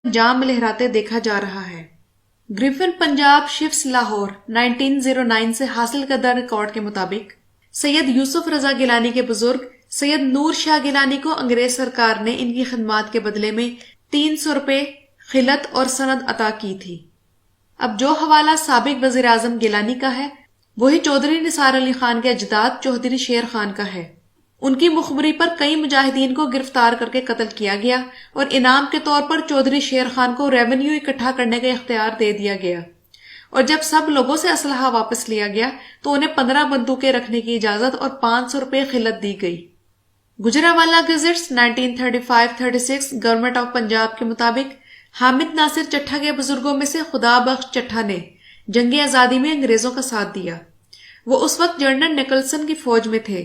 جام لہراتے دیکھا جا رہا ہے۔ گریفن پنجاب شفٹس لاہور 1909 سے حاصل کردہ ریکارڈ کے مطابق سید یوسف رضا گیلانی کے بزرگ سید نور شاہ گیلانی کو انگریز سرکار نے ان کی خدمات کے بدلے میں 300 روپے خلعت اور سند عطا کی تھی۔ اب جو حوالہ سابق وزیر اعظم گیلانی کا ہے وہی چودھری نثار علی خان کے اجداد چودھری شیر خان کا ہے۔ ان کی مخبری پر کئی مجاہدین کو گرفتار کر کے قتل کیا گیا اور انعام کے طور پر چودھری شیر خان کو ریونیو اکٹھا کرنے کا اختیار دے دیا گیا، اور جب سب لوگوں سے اسلحہ واپس لیا گیا تو انہیں 15 بندوقیں رکھنے کی اجازت اور 500 روپے خلعت دی گئی۔ Gujranwala gadgets 1935-36 government of Punjab کے مطابق حامد ناصر چٹھا کے بزرگوں میں سے خدا بخش چٹھا نے جنگ آزادی میں انگریزوں کا ساتھ دیا۔ وہ اس وقت جنرل نکلسن کی فوج میں تھے،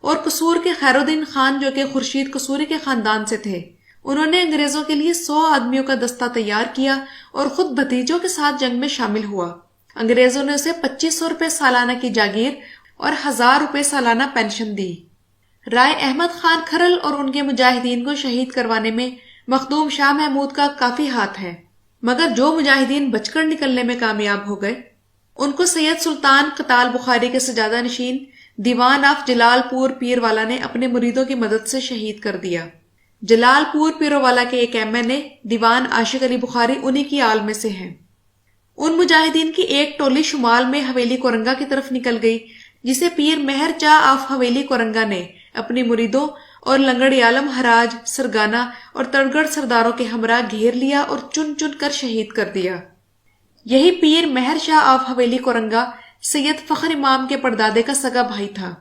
اور قصور کے خیر الدین خان جو کہ خورشید قصوری کے خاندان سے تھے، انہوں نے انگریزوں کے لیے 100 آدمیوں کا دستہ تیار کیا اور خود بھتیجوں کے ساتھ جنگ میں شامل ہوا۔ انگریزوں نے اسے 2500 روپے سالانہ کی جاگیر اور 1000 روپے سالانہ پینشن دی۔ رائے احمد خان کھرل اور ان کے مجاہدین کو شہید کروانے میں مخدوم شاہ محمود کا کافی ہاتھ ہے، مگر جو مجاہدین بچ کر نکلنے میں کامیاب ہو گئے ان کو سید سلطان قتال بخاری کے سجادہ نشین دیوان آف جلال پور پیر والا نے اپنے مریدوں کی مدد سے شہید کر دیا۔ جلال پور پیرووالا کے ایک ایم این اے دیوان عاشق علی بخاری انہی کی آل میں سے ہیں۔ ان مجاہدین کی ایک ٹولی شمال میں حویلی کورنگا کی طرف نکل گئی، جسے پیر مہر چاہ آف حویلی کورنگا نے اپنی مریدوں اور لنگڑ عالم حراج، سرگانا اور تڑگڑ سرداروں کے ہمراہ گھیر لیا اور چن چن کر شہید کر دیا۔ یہی پیر مہر شاہ آف حویلی کورنگا سید فخر امام کے پردادے کا سگا بھائی تھا۔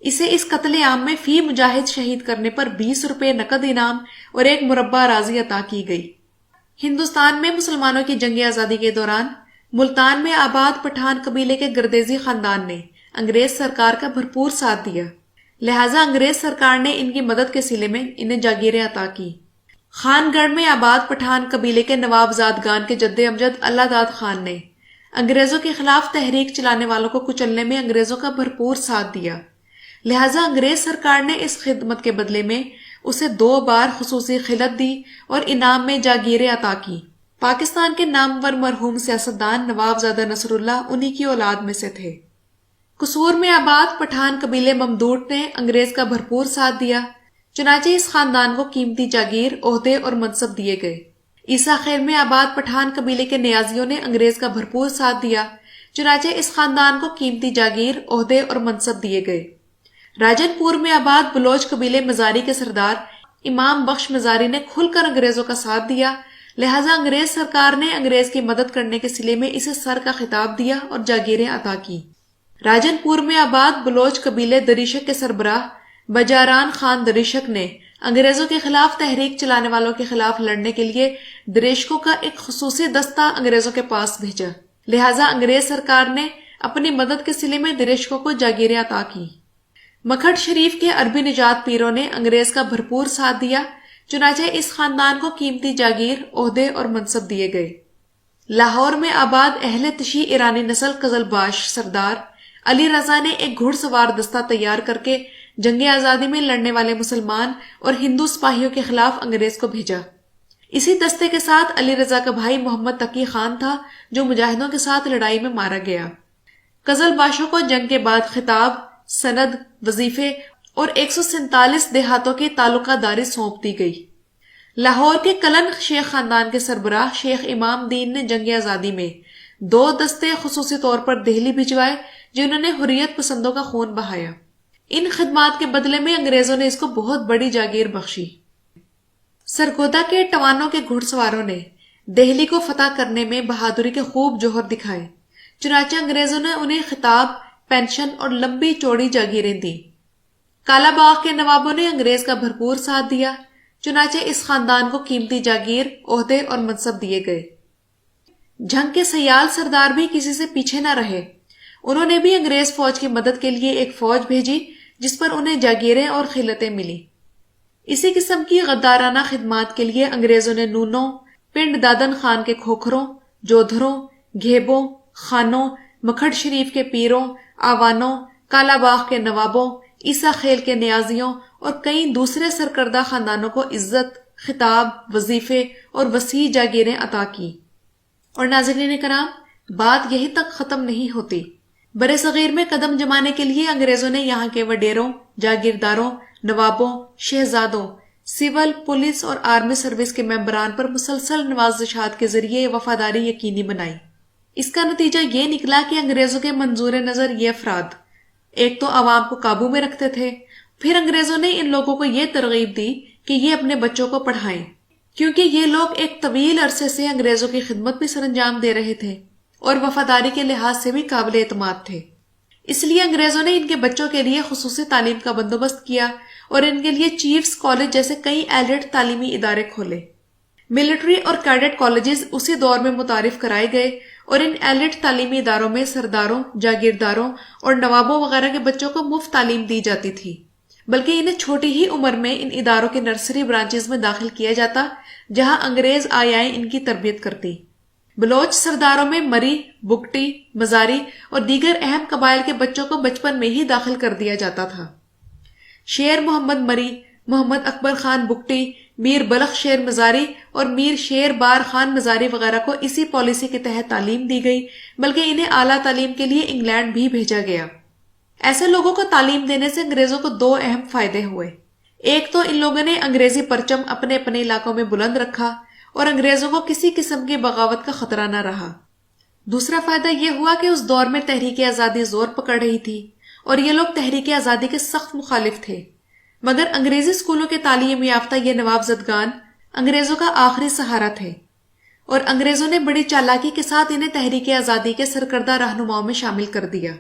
اسے اس قتل عام میں فی مجاہد شہید کرنے پر 20 روپے نقد انعام اور ایک مربع راضی عطا کی گئی۔ ہندوستان میں مسلمانوں کی جنگ آزادی کے دوران ملتان میں آباد پٹھان قبیلے کے گردیزی خاندان نے انگریز سرکار کا بھرپور ساتھ دیا، لہٰذا انگریز سرکار نے ان کی مدد کے صلے میں انہیں جاگیریں عطا کی۔ خان گڑھ میں آباد پٹھان قبیلے کے نواب زادگان کے جد امجد اللہ داد خان نے انگریزوں کے خلاف تحریک چلانے والوں کو کچلنے میں انگریزوں کا بھرپور ساتھ دیا، لہٰذا انگریز سرکار نے اس خدمت کے بدلے میں اسے 2 بار خصوصی خلعت دی اور انعام میں جاگیریں عطا کی۔ پاکستان کے نامور مرحوم سیاستدان نواب زادہ نصر اللہ انہی کی اولاد میں سے تھے۔ قصور میں آباد پٹھان قبیلے ممدوٹ نے انگریز کا بھرپور ساتھ دیا، چنانچہ اس خاندان کو قیمتی جاگیر، عہدے اور منصب دیے گئے۔ عیسیٰ خیل میں آباد پٹھان قبیلے کے نیازیوں نے انگریز کا بھرپور ساتھ دیا، چنانچہ اس خاندان کو قیمتی جاگیر، عہدے اور منصب دیے گئے۔ راجن پور میں آباد بلوچ قبیلے مزاری کے سردار امام بخش مزاری نے کھل کر انگریزوں کا ساتھ دیا، لہٰذا انگریز سرکار نے انگریز کی مدد کرنے کے صلے میں اسے سر کا خطاب دیا اور جاگیریں عطا کی۔ راجن پور میں آباد بلوچ قبیلے دریشک کے سربراہ بجاران خان دریشک نے انگریزوں کے خلاف تحریک چلانے والوں کے خلاف لڑنے کے لیے دریشکوں کا ایک خصوصی دستہ انگریزوں کے پاس بھیجا، لہٰذا انگریز سرکار نے اپنی مدد کے صلے میں دریشکوں کو جاگیریں عطا کی۔ مکھڈ شریف کے عربی نجات پیروں نے انگریز کا بھرپور ساتھ دیا، چنانچہ اس خاندان کو قیمتی جاگیر، عہدے اور منصب دیے گئے۔ لاہور میں آباد اہل تشیع ایرانی نسل قزلباش سردار علی رضا نے ایک گھڑ سوار دستہ تیار کر کے جنگ آزادی میں لڑنے والے مسلمان اور ہندو سپاہیوں کے خلاف انگریز کو بھیجا۔ اسی دستے کے ساتھ علی رضا کا بھائی محمد تقی خان تھا جو مجاہدوں کے ساتھ لڑائی میں مارا گیا۔ قزلباشوں کو جنگ کے بعد خطاب، سند، وظیفے اور 147 دیہاتوں کی تعلقہ داری سونپ دی گئی۔ لاہور کے کلن شیخ خاندان کے سربراہ شیخ امام دین نے جنگ آزادی میں 2 دستے خصوصی طور پر دہلی بھجوائے جنہوں نے حریت پسندوں کا خون بہایا۔ ان خدمات کے بدلے میں انگریزوں نے اس کو بہت بڑی جاگیر بخشی۔ سرگودا کے ٹوانوں کے گھڑ سواروں نے دہلی کو فتح کرنے میں بہادری کے خوب جوہر دکھائے، چنانچہ انگریزوں نے انہیں خطاب، پینشن اور لمبی چوڑی جاگیریں دی۔ کالا باغ کے نوابوں نے انگریز کا بھرپور ساتھ دیا، چنانچہ اس خاندان کو قیمتی جاگیر، عہدے اور منصب دیے گئے۔ جنگ کے سیال سردار بھی کسی سے پیچھے نہ رہے، انہوں نے بھی انگریز فوج کی مدد کے لیے ایک فوج بھیجی جس پر انہیں جاگیریں اور خلعتیں ملی۔ اسی قسم کی غدارانہ خدمات کے لیے انگریزوں نے نونوں، پنڈ دادن خان کے کھوکھروں، جودھروں، گھیبوں، خانوں، مکھڈ شریف کے پیروں، آوانوں، کالا باغ کے نوابوں، عیسیٰ خیل کے نیازیوں اور کئی دوسرے سرکردہ خاندانوں کو عزت، خطاب، وظیفے اور وسیع جاگیریں عطا کی۔ اور ناظرین کرام، بات یہی تک ختم نہیں ہوتی۔ برِ صغیر میں قدم جمانے کے لیے انگریزوں نے یہاں کے وڈیروں، جاگیرداروں، نوابوں، شہزادوں، سول، پولیس اور آرمی سروس کے ممبران پر مسلسل نوازشات کے ذریعے وفاداری یقینی بنائی۔ اس کا نتیجہ یہ نکلا کہ انگریزوں کے منظور نظر یہ افراد ایک تو عوام کو قابو میں رکھتے تھے، پھر انگریزوں نے ان لوگوں کو یہ ترغیب دی کہ یہ اپنے بچوں کو پڑھائیں، کیونکہ یہ لوگ ایک طویل عرصے سے انگریزوں کی خدمت بھی سر انجام دے رہے تھے اور وفاداری کے لحاظ سے بھی قابل اعتماد تھے۔ اس لیے انگریزوں نے ان کے بچوں کے لیے خصوصی تعلیم کا بندوبست کیا اور ان کے لیے چیفز کالج جیسے کئی ایلیٹ تعلیمی ادارے کھولے۔ ملٹری اور کیڈٹ کالجز اسی دور میں متعارف کرائے گئے اور ان ایلیٹ تعلیمی اداروں میں سرداروں، جاگیرداروں اور نوابوں وغیرہ کے بچوں کو مفت تعلیم دی جاتی تھی، بلکہ انہیں چھوٹی ہی عمر میں ان اداروں کے نرسری برانچز میں داخل کیا جاتا جہاں انگریز آیائیں ان کی تربیت کرتی۔ بلوچ سرداروں میں مری، بگٹی، مزاری اور دیگر اہم قبائل کے بچوں کو بچپن میں ہی داخل کر دیا جاتا تھا۔ شیر محمد مری، محمد اکبر خان بگٹی، میر بلخ شیر مزاری اور میر شیر بار خان مزاری وغیرہ کو اسی پالیسی کے تحت تعلیم دی گئی، بلکہ انہیں اعلیٰ تعلیم کے لیے انگلینڈ بھی بھیجا گیا۔ ایسے لوگوں کو تعلیم دینے سے انگریزوں کو دو اہم فائدے ہوئے۔ ایک تو ان لوگوں نے انگریزی پرچم اپنے اپنے علاقوں میں بلند رکھا اور انگریزوں کو کسی قسم کی بغاوت کا خطرہ نہ رہا۔ دوسرا فائدہ یہ ہوا کہ اس دور میں تحریک آزادی زور پکڑ رہی تھی اور یہ لوگ تحریک آزادی کے سخت مخالف تھے، مگر انگریزی اسکولوں کے تعلیم یافتہ یہ نواب زدگان انگریزوں کا آخری سہارا تھے، اور انگریزوں نے بڑی چالاکی کے ساتھ انہیں تحریک آزادی کے سرکردہ رہنماؤں میں شامل کر دیا۔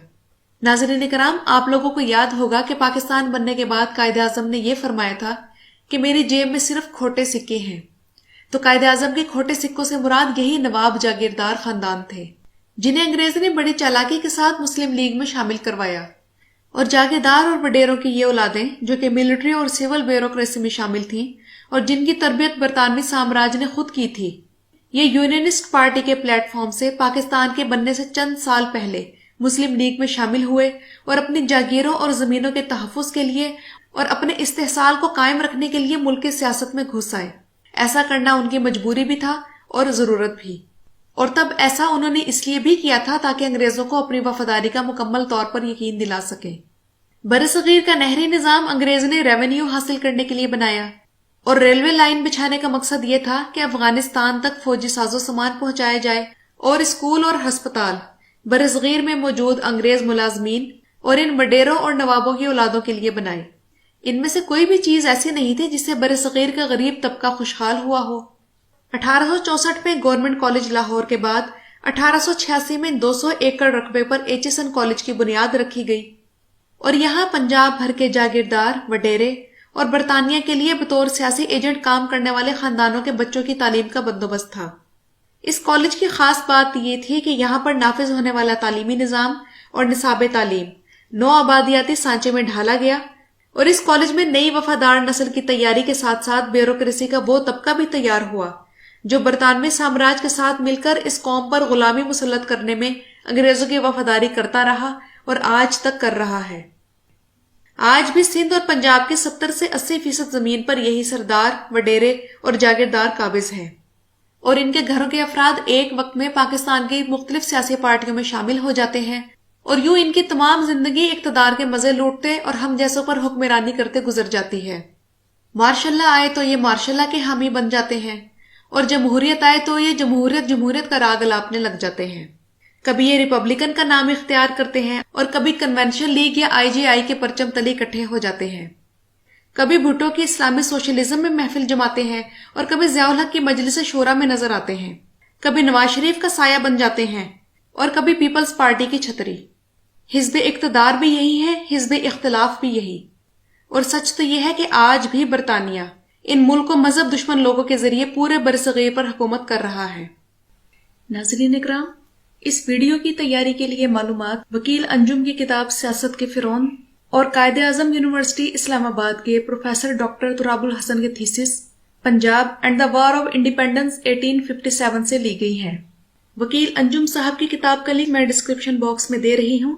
ناظرین کرام، آپ لوگوں کو یاد ہوگا کہ پاکستان بننے کے بعد قائد اعظم نے یہ فرمایا تھا کہ میری جیب میں صرف کھوٹے سکے ہیں، تو قائد اعظم کے کھوٹے سکوں سے مراد یہی نواب جاگیردار خاندان تھے جنہیں انگریزوں نے بڑی چالاکی کے ساتھ مسلم لیگ میں شامل کروایا، اور جاگیردار اور وڈیروں کی یہ اولادیں جو کہ ملٹری اور سول بیوروکریسی میں شامل تھیں اور جن کی تربیت برطانوی سامراج نے خود کی تھی، یہ یونینسٹ پارٹی کے پلیٹ فارم سے پاکستان کے بننے سے چند سال پہلے مسلم لیگ میں شامل ہوئے اور اپنی جاگیروں اور زمینوں کے تحفظ کے لیے اور اپنے استحصال کو قائم رکھنے کے لیے ملک کی سیاست میں گھس آئے۔ ایسا کرنا ان کی مجبوری بھی تھا اور ضرورت بھی، اور تب ایسا انہوں نے اس لیے بھی کیا تھا تاکہ انگریزوں کو اپنی وفاداری کا مکمل طور پر یقین دلا سکیں۔ برصغیر کا نہری نظام انگریز نے ریونیو حاصل کرنے کے لیے بنایا، اور ریلوے لائن بچھانے کا مقصد یہ تھا کہ افغانستان تک فوجی ساز و سامان پہنچایا جائے، اور اسکول اور ہسپتال برصغیر میں موجود انگریز ملازمین اور ان وڈیروں اور نوابوں کی اولادوں کے لیے بنائے۔ ان میں سے کوئی بھی چیز ایسی نہیں تھی جس سے برصغیر کا غریب طبقہ خوشحال ہوا ہو۔ 1864 میں گورنمنٹ کالج لاہور کے بعد 1886 میں 200 ایکڑ رقبے پر ایچسن کالج کی بنیاد رکھی گئی، اور یہاں پنجاب بھر کے جاگیردار، وڈیرے اور برطانیہ کے لیے بطور سیاسی ایجنٹ کام کرنے والے خاندانوں کے بچوں کی تعلیم کا بندوبست تھا۔ اس کالج کی خاص بات یہ تھی کہ یہاں پر نافذ ہونے والا تعلیمی نظام اور نصاب تعلیم نو آبادیاتی سانچے میں ڈھالا گیا، اور اس کالج میں نئی وفادار نسل کی تیاری کے ساتھ ساتھ بیوروکریسی کا وہ طبقہ بھی تیار ہوا جو برطانوی سامراج کے ساتھ مل کر اس قوم پر غلامی مسلط کرنے میں انگریزوں کی وفاداری کرتا رہا اور آج تک کر رہا ہے۔ آج بھی سندھ اور پنجاب کے 70 سے 80% زمین پر یہی سردار، وڈیرے اور جاگیردار قابض ہیں، اور ان کے گھروں کے افراد ایک وقت میں پاکستان کی مختلف سیاسی پارٹیوں میں شامل ہو جاتے ہیں، اور یوں ان کی تمام زندگی اقتدار کے مزے لوٹتے اور ہم جیسوں پر حکمرانی کرتے گزر جاتی ہے۔ مارشاء اللہ آئے تو یہ مارشاء اللہ کے حامی بن جاتے ہیں، اور جمہوریت آئے تو یہ جمہوریت کا راگ الاپنے لگ جاتے ہیں۔ کبھی یہ ریپبلکن کا نام اختیار کرتے ہیں اور کبھی کنونشن لیگ یا IGI کے پرچم تلے اکٹھے ہو جاتے ہیں، کبھی بھٹو کی اسلامی سوشلزم میں محفل جماتے ہیں اور کبھی ضیاء الحق کی مجلس شورا میں نظر آتے ہیں، کبھی نواز شریف کا سایہ بن جاتے ہیں اور کبھی پیپلز پارٹی کی چھتری۔ حزب اقتدار بھی یہی ہے، حزب اختلاف بھی یہی، اور سچ تو یہ ہے کہ آج بھی برطانیہ ان ملک و مذہب دشمن لوگوں کے ذریعے پورے برصغیر پر حکومت کر رہا ہے۔ ناظرین اکرام، اس ویڈیو کی تیاری کے لیے معلومات وکیل انجم کی کتاب سیاست کے فرعون اور قائد اعظم یونیورسٹی اسلام آباد کے پروفیسر ڈاکٹر تراب الحسن کے thesis Punjab and the war of independence 1857 سے لی گئی ہیں۔ وکیل انجم صاحب کی کتاب کا لنک میں ڈسکرپشن باکس میں دے رہی ہوں،